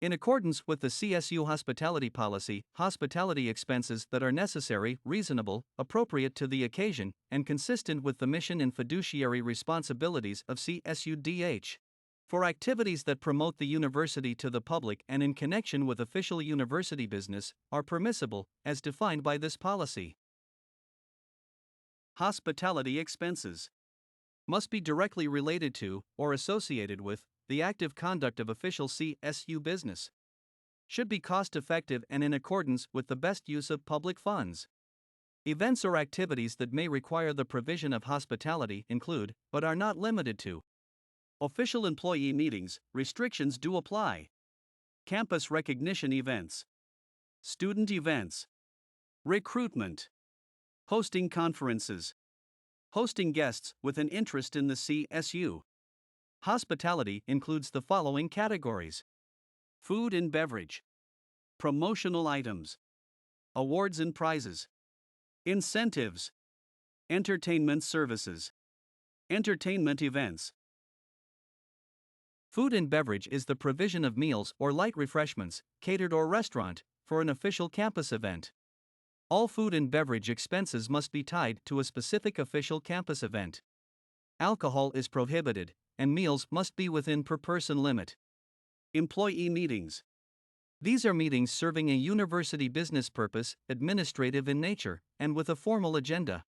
In accordance with the CSU Hospitality Policy, hospitality expenses that are necessary, reasonable, appropriate to the occasion, and consistent with the mission and fiduciary responsibilities of CSUDH. For activities that promote the university to the public and in connection with official university business, are permissible, as defined by this policy. Hospitality expenses must be directly related to, or associated with, the active conduct of official CSU business. Should be cost-effective and in accordance with the best use of public funds. Events or activities that may require the provision of hospitality include, but are not limited to: official employee meetings, restrictions do apply; campus recognition events, student events, recruitment, hosting conferences, hosting guests with an interest in the CSU. Hospitality includes the following categories: food and beverage, promotional items, awards and prizes, incentives, entertainment services, entertainment events. Food and beverage is the provision of meals or light refreshments, catered or restaurant, for an official campus event. All food and beverage expenses must be tied to a specific official campus event. Alcohol is prohibited, and meals must be within per-person limit. Employee meetings. These are meetings serving a university business purpose, administrative in nature, and with a formal agenda.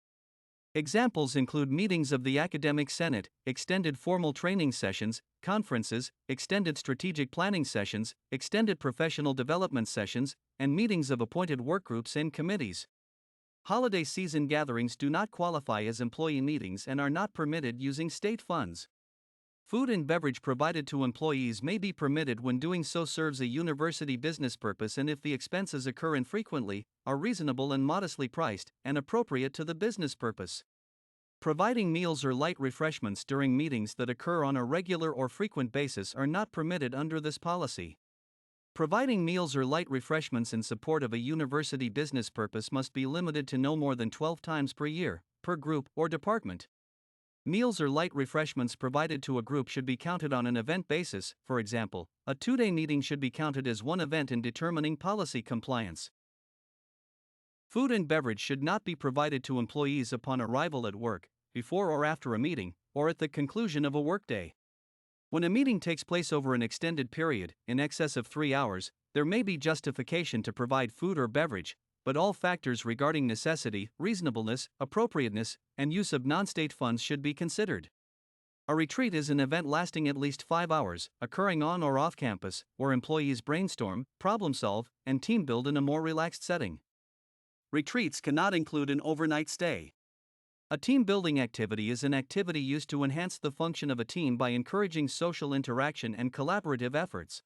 Examples include meetings of the Academic Senate, extended formal training sessions, conferences, extended strategic planning sessions, extended professional development sessions, and meetings of appointed workgroups and committees. Holiday season gatherings do not qualify as employee meetings and are not permitted using state funds. Food and beverage provided to employees may be permitted when doing so serves a university business purpose and if the expenses occur infrequently, are reasonable and modestly priced, and appropriate to the business purpose. Providing meals or light refreshments during meetings that occur on a regular or frequent basis are not permitted under this policy. Providing meals or light refreshments in support of a university business purpose must be limited to no more than 12 times per year, per group or department. Meals or light refreshments provided to a group should be counted on an event basis. For example, a 2-day meeting should be counted as one event in determining policy compliance. Food and beverage should not be provided to employees upon arrival at work, before or after a meeting, or at the conclusion of a workday. When a meeting takes place over an extended period, in excess of 3 hours, there may be justification to provide food or beverage, but all factors regarding necessity, reasonableness, appropriateness, and use of non-state funds should be considered. A retreat is an event lasting at least 5 hours, occurring on or off campus, where employees brainstorm, problem solve, and team build in a more relaxed setting. Retreats cannot include an overnight stay. A team building activity is an activity used to enhance the function of a team by encouraging social interaction and collaborative efforts.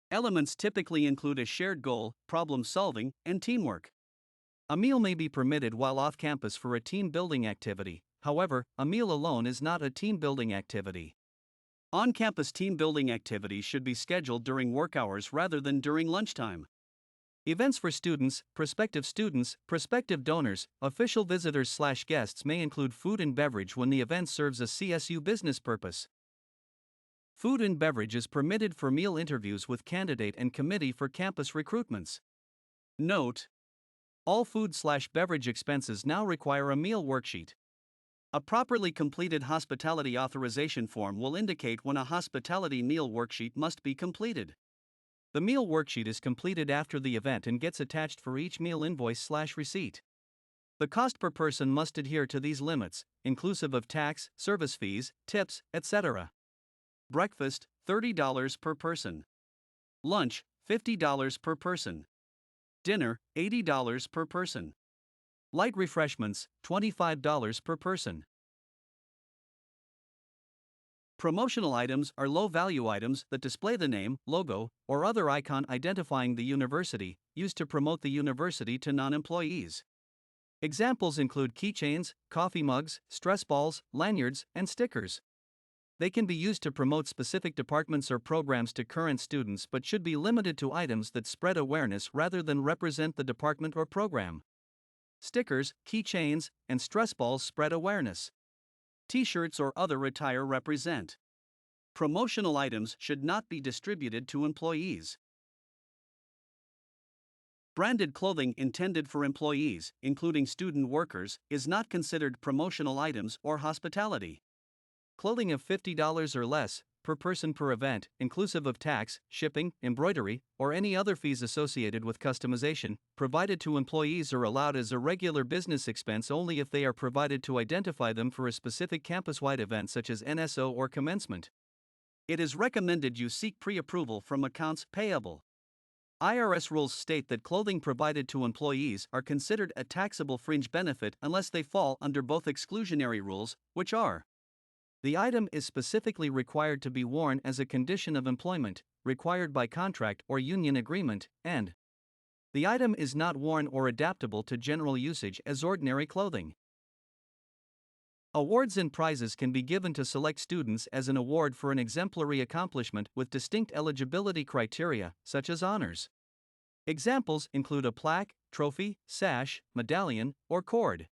Elements typically include a shared goal, problem solving, and teamwork. A meal may be permitted while off campus for a team building activity, however, a meal alone is not a team building activity. On campus team building activities should be scheduled during work hours rather than during lunchtime. Events for students, prospective donors, official visitors/guests may include food and beverage when the event serves a CSU business purpose. Food and beverage is permitted for meal interviews with candidate and committee for campus recruitments. Note: all food/beverage expenses now require a meal worksheet. A properly completed hospitality authorization form will indicate when a hospitality meal worksheet must be completed. The meal worksheet is completed after the event and gets attached for each meal invoice/receipt. The cost per person must adhere to these limits, inclusive of tax, service fees, tips, etc. Breakfast, $30 per person. Lunch, $50 per person. Dinner, $80 per person. Light refreshments, $25 per person. Promotional items are low-value items that display the name, logo, or other icon identifying the university, used to promote the university to non-employees. Examples include keychains, coffee mugs, stress balls, lanyards, and stickers. They can be used to promote specific departments or programs to current students but should be limited to items that spread awareness rather than represent the department or program. Stickers, keychains, and stress balls spread awareness. T-shirts or other attire represent. Promotional items should not be distributed to employees. Branded clothing intended for employees, including student workers, is not considered promotional items or hospitality. Clothing of $50 or less per person per event, inclusive of tax, shipping, embroidery, or any other fees associated with customization, provided to employees are allowed as a regular business expense only if they are provided to identify them for a specific campus-wide event such as NSO or commencement. It is recommended you seek pre-approval from accounts payable. IRS rules state that clothing provided to employees are considered a taxable fringe benefit unless they fall under both exclusionary rules, which are: the item is specifically required to be worn as a condition of employment, required by contract or union agreement, and the item is not worn or adaptable to general usage as ordinary clothing. Awards and prizes can be given to select students as an award for an exemplary accomplishment with distinct eligibility criteria, such as honors. Examples include a plaque, trophy, sash, medallion, or cord.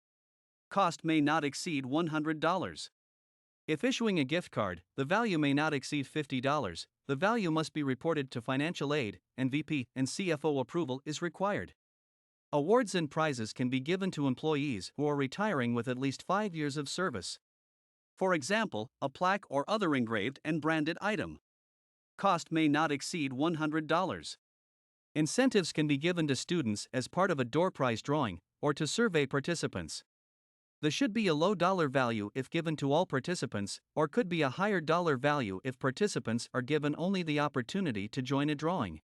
Cost may not exceed $100. If issuing a gift card, the value may not exceed $50. The value must be reported to financial aid, and VP and CFO approval is required. Awards and prizes can be given to employees who are retiring with at least 5 years of service. For example, a plaque or other engraved and branded item. Cost may not exceed $100. Incentives can be given to students as part of a door prize drawing or to survey participants. There should be a low dollar value if given to all participants, or could be a higher dollar value if participants are given only the opportunity to join a drawing.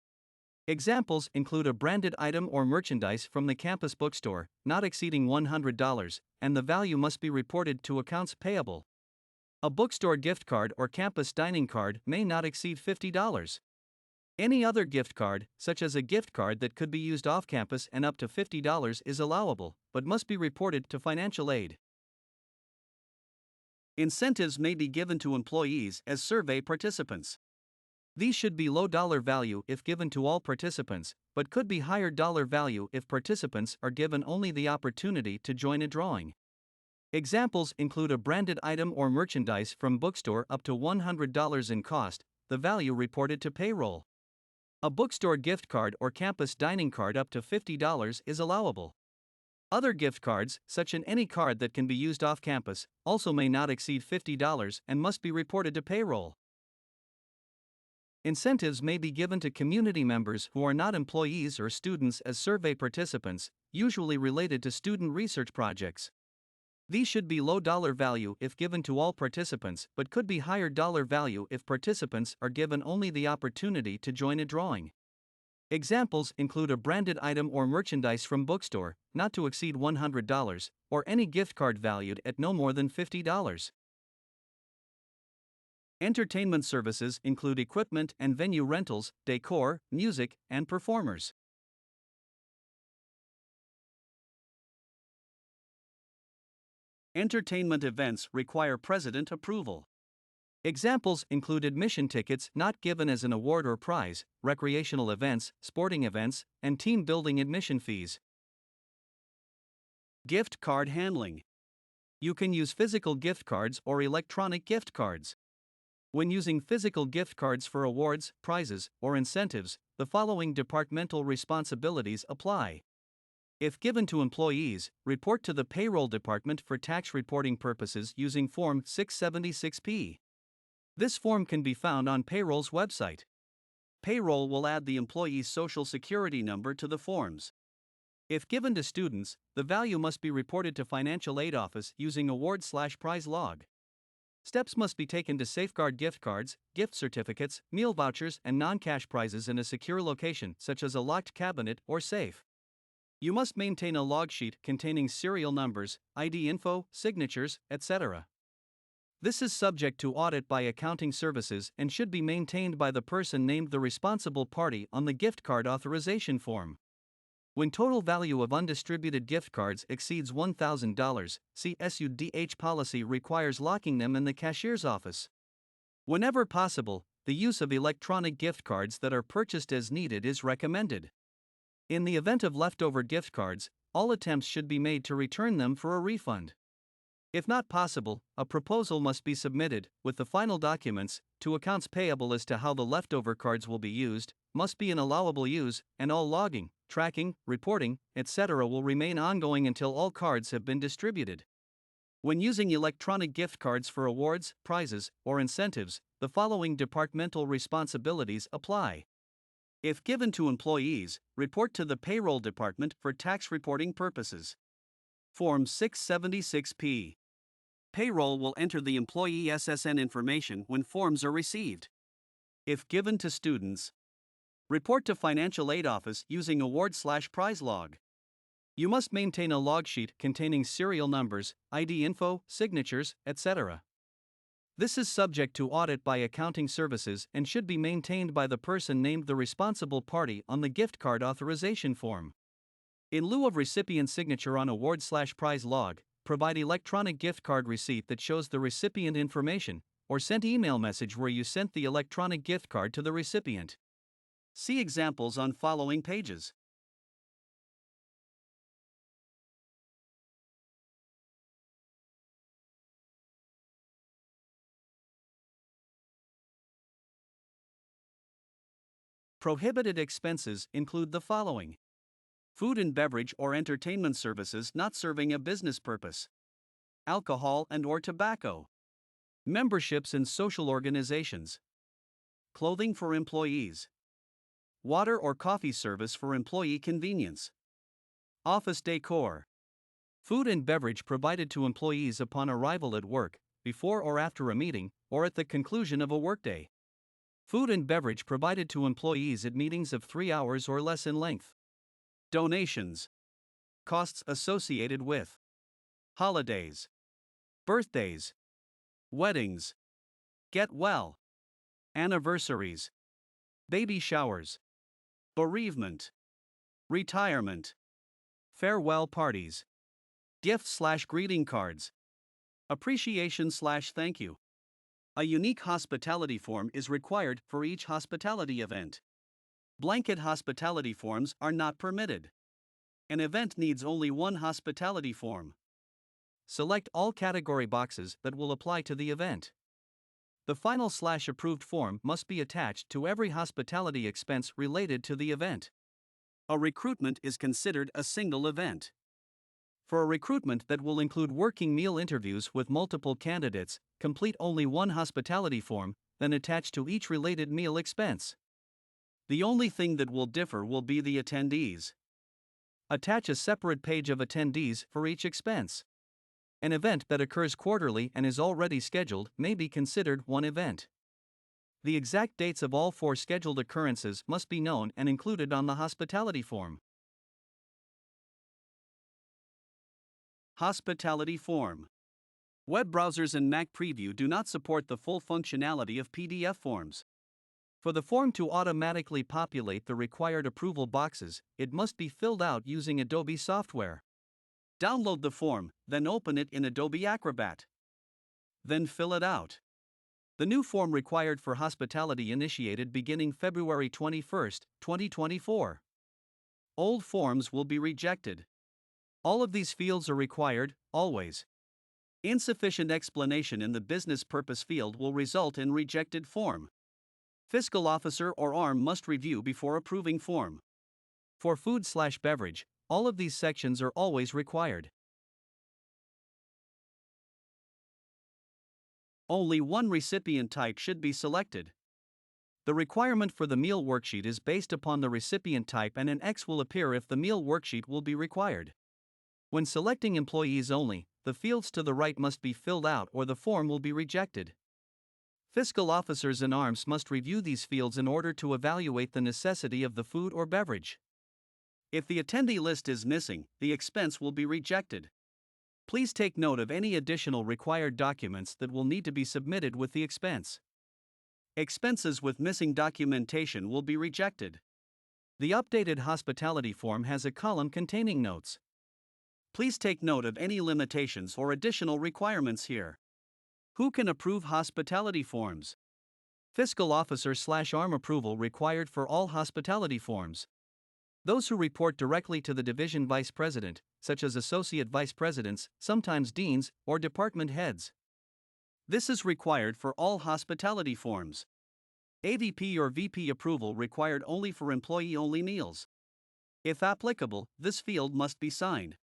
Examples include a branded item or merchandise from the campus bookstore, not exceeding $100, and the value must be reported to accounts payable. A bookstore gift card or campus dining card may not exceed $50. Any other gift card, such as a gift card that could be used off campus and up to $50, is allowable, but must be reported to financial aid. Incentives may be given to employees as survey participants. These should be low dollar value if given to all participants, but could be higher dollar value if participants are given only the opportunity to join a drawing. Examples include a branded item or merchandise from bookstore up to $100 in cost, the value reported to payroll. A bookstore gift card or campus dining card up to $50 is allowable. Other gift cards, such as any card that can be used off campus, also may not exceed $50 and must be reported to payroll. Incentives may be given to community members who are not employees or students as survey participants, usually related to student research projects. These should be low dollar value if given to all participants, but could be higher dollar value if participants are given only the opportunity to join a drawing. Examples include a branded item or merchandise from bookstore, not to exceed $100, or any gift card valued at no more than $50. Entertainment services include equipment and venue rentals, decor, music, and performers. Entertainment events require president approval. Examples include admission tickets not given as an award or prize, recreational events, sporting events, and team building admission fees. Gift card handling. You can use physical gift cards or electronic gift cards. When using physical gift cards for awards, prizes, or incentives, the following departmental responsibilities apply. If given to employees, report to the payroll department for tax reporting purposes using Form 676P. This form can be found on Payroll's website. Payroll will add the employee's social security number to the forms. If given to students, the value must be reported to Financial Aid Office using award/prize log. Steps must be taken to safeguard gift cards, gift certificates, meal vouchers, and non-cash prizes in a secure location, such as a locked cabinet or safe. You must maintain a log sheet containing serial numbers, ID info, signatures, etc. This is subject to audit by accounting services and should be maintained by the person named the responsible party on the gift card authorization form. When total value of undistributed gift cards exceeds $1,000, CSUDH policy requires locking them in the cashier's office. Whenever possible, the use of electronic gift cards that are purchased as needed is recommended. In the event of leftover gift cards, all attempts should be made to return them for a refund. If not possible, a proposal must be submitted, with the final documents, to accounts payable as to how the leftover cards will be used, must be an allowable use, and all logging, tracking, reporting, etc. will remain ongoing until all cards have been distributed. When using electronic gift cards for awards, prizes, or incentives, the following departmental responsibilities apply. If given to employees, report to the Payroll Department for tax reporting purposes. Form 676P. Payroll will enter the employee SSN information when forms are received. If given to students, report to Financial Aid Office using award/prize log. You must maintain a log sheet containing serial numbers, ID info, signatures, etc. This is subject to audit by accounting services and should be maintained by the person named the responsible party on the gift card authorization form. In lieu of recipient signature on award/prize log, provide electronic gift card receipt that shows the recipient information, or sent email message where you sent the electronic gift card to the recipient. See examples on following pages. Prohibited expenses include the following: food and beverage or entertainment services not serving a business purpose, alcohol and/or tobacco, memberships in social organizations, clothing for employees, water or coffee service for employee convenience, office decor, food and beverage provided to employees upon arrival at work, before or after a meeting, or at the conclusion of a workday. Food and beverage provided to employees at meetings of 3 hours or less in length. Donations. Costs associated with holidays, birthdays, weddings, get well, anniversaries, baby showers, bereavement, retirement, farewell parties, gift/greeting cards, appreciation/thank you. A unique hospitality form is required for each hospitality event. Blanket hospitality forms are not permitted. An event needs only one hospitality form. Select all category boxes that will apply to the event. The final/approved form must be attached to every hospitality expense related to the event. A recruitment is considered a single event. For a recruitment that will include working meal interviews with multiple candidates, complete only one hospitality form, then attach to each related meal expense. The only thing that will differ will be the attendees. Attach a separate page of attendees for each expense. An event that occurs quarterly and is already scheduled may be considered one event. The exact dates of all 4 scheduled occurrences must be known and included on the hospitality form. Hospitality form. Web browsers and Mac Preview do not support the full functionality of PDF forms. For the form to automatically populate the required approval boxes, it must be filled out using Adobe software. Download the form, then open it in Adobe Acrobat. Then fill it out. The new form required for hospitality initiated beginning February 21, 2024. Old forms will be rejected. All of these fields are required, always. Insufficient explanation in the business purpose field will result in rejected form. Fiscal officer or ARM must review before approving form. For food/beverage, all of these sections are always required. Only one recipient type should be selected. The requirement for the meal worksheet is based upon the recipient type, and an X will appear if the meal worksheet will be required. When selecting employees only, the fields to the right must be filled out or the form will be rejected. Fiscal officers and ARMs must review these fields in order to evaluate the necessity of the food or beverage. If the attendee list is missing, the expense will be rejected. Please take note of any additional required documents that will need to be submitted with the expense. Expenses with missing documentation will be rejected. The updated hospitality form has a column containing notes. Please take note of any limitations or additional requirements here. Who can approve hospitality forms? Fiscal officer/ARM approval required for all hospitality forms. Those who report directly to the division vice president, such as associate vice presidents, sometimes deans, or department heads. This is required for all hospitality forms. AVP or VP approval required only for employee-only meals. If applicable, this field must be signed.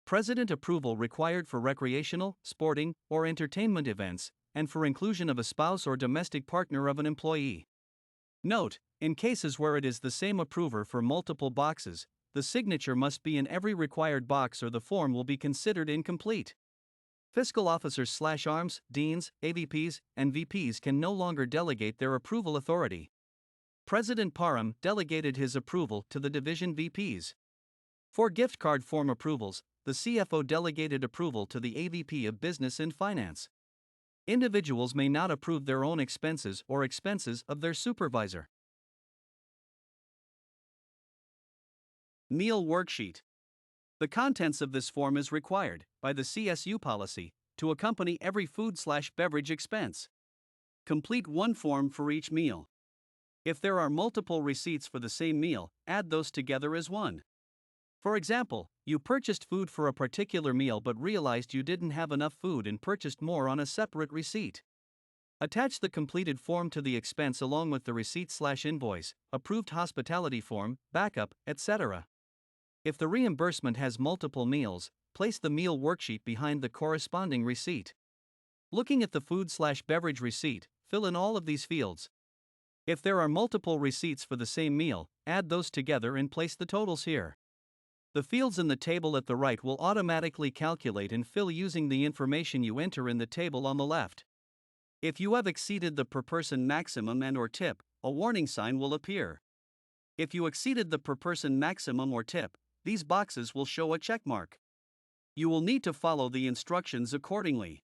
President approval required for recreational, sporting, or entertainment events, and for inclusion of a spouse or domestic partner of an employee. Note, in cases where it is the same approver for multiple boxes, the signature must be in every required box or the form will be considered incomplete. Fiscal officers/ARMs, deans, AVPs, and VPs can no longer delegate their approval authority. President Parham delegated his approval to the division VPs. For gift card form approvals, the CFO delegated approval to the AVP of Business and Finance. Individuals may not approve their own expenses or expenses of their supervisor. Meal Worksheet. The contents of this form is required, by the CSU policy, to accompany every food/beverage expense. Complete one form for each meal. If there are multiple receipts for the same meal, add those together as one. For example, you purchased food for a particular meal but realized you didn't have enough food and purchased more on a separate receipt. Attach the completed form to the expense along with the receipt/invoice, approved hospitality form, backup, etc. If the reimbursement has multiple meals, place the meal worksheet behind the corresponding receipt. Looking at the food/beverage receipt, fill in all of these fields. If there are multiple receipts for the same meal, add those together and place the totals here. The fields in the table at the right will automatically calculate and fill using the information you enter in the table on the left. If you have exceeded the per person maximum and/or tip, a warning sign will appear. If you exceeded the per person maximum or tip, these boxes will show a check mark. You will need to follow the instructions accordingly.